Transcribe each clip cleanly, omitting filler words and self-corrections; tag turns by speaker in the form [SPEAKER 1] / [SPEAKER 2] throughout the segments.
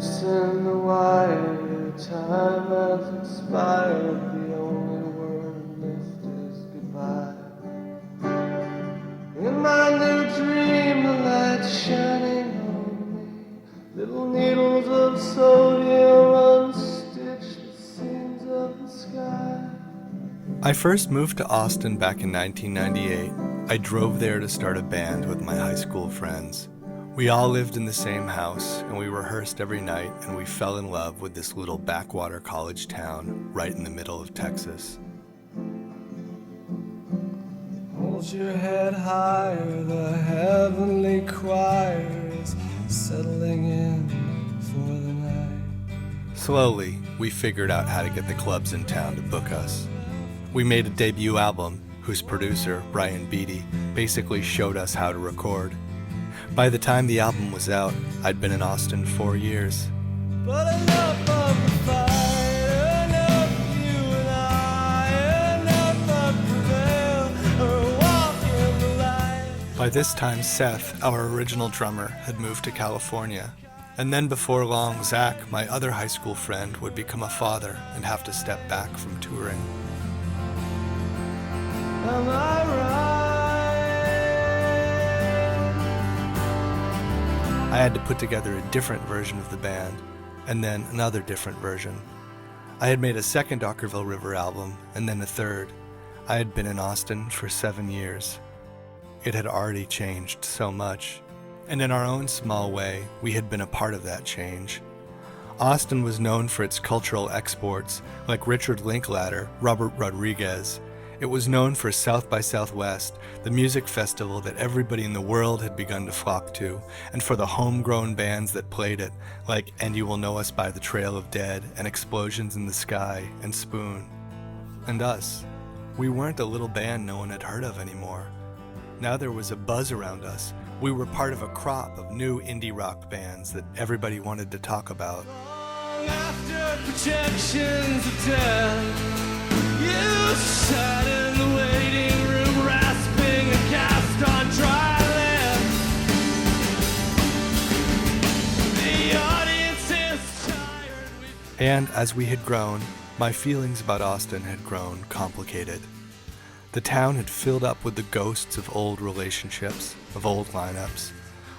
[SPEAKER 1] Loosen the wire, time has expired. The only word left is goodbye. In my new dream, the light's shining on me. Little needles of sodium unstitch the seams of the sky.
[SPEAKER 2] I first moved to Austin back in 1998. I drove there to start a band with my high school friends. We all lived in the same house, and we rehearsed every night, and we fell in love with this little backwater college town right in the middle of Texas.
[SPEAKER 1] Hold your head higher, the heavenly choir is settling in for the night.
[SPEAKER 2] Slowly, we figured out how to get the clubs in town to book us. We made a debut album, whose producer, Brian Beatty, basically showed us how to record. By the time the album was out, I'd been in Austin 4 years.
[SPEAKER 1] But enough of the fight, enough of you and I, enough of prevail, or walk in the light.
[SPEAKER 2] By this time, Seth, our original drummer, had moved to California. And then before long, Zach, my other high school friend, would become a father and have to step back from touring.
[SPEAKER 1] Am I right?
[SPEAKER 2] I had to put together a different version of the band, and then another different version. I had made a second Okkervil River album, and then a third. I had been in Austin for 7 years. It had already changed so much, and in our own small way, we had been a part of that change. Austin was known for its cultural exports, like Richard Linklater, Robert Rodriguez. It was known for South by Southwest, the music festival that everybody in the world had begun to flock to, and for the homegrown bands that played it, like And You Will Know Us by the Trail of Dead, and Explosions in the Sky, and Spoon. And us. We weren't a little band no one had heard of anymore. Now there was a buzz around us. We were part of a crop of new indie rock bands that everybody wanted to talk about.
[SPEAKER 1] Long after projections of death, you sat in the waiting room, rasping a cast on dry land. The audience is tired.
[SPEAKER 2] And as we had grown, my feelings about Austin had grown complicated. The town had filled up with the ghosts of old relationships, of old lineups.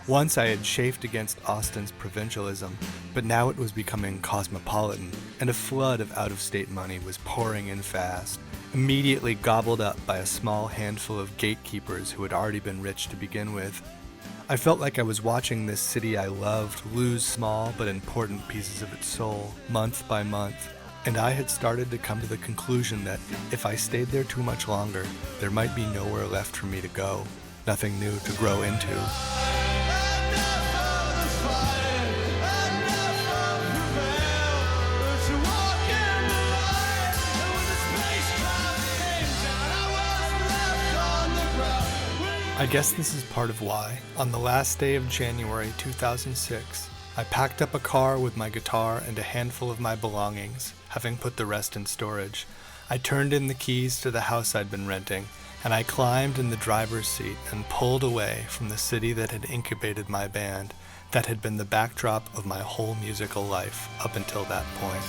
[SPEAKER 2] Once I had chafed against Austin's provincialism, but now it was becoming cosmopolitan, and a flood of out-of-state money was pouring in fast, immediately gobbled up by a small handful of gatekeepers who had already been rich to begin with. I felt like I was watching this city I loved lose small but important pieces of its soul, month by month, and I had started to come to the conclusion that if I stayed there too much longer, there might be nowhere left for me to go, nothing new to grow into. I guess this is part of why, on the last day of January 2006, I packed up a car with my guitar and a handful of my belongings, having put the rest in storage. I turned in the keys to the house I'd been renting, and I climbed in the driver's seat and pulled away from the city that had incubated my band, that had been the backdrop of my whole musical life up until that point.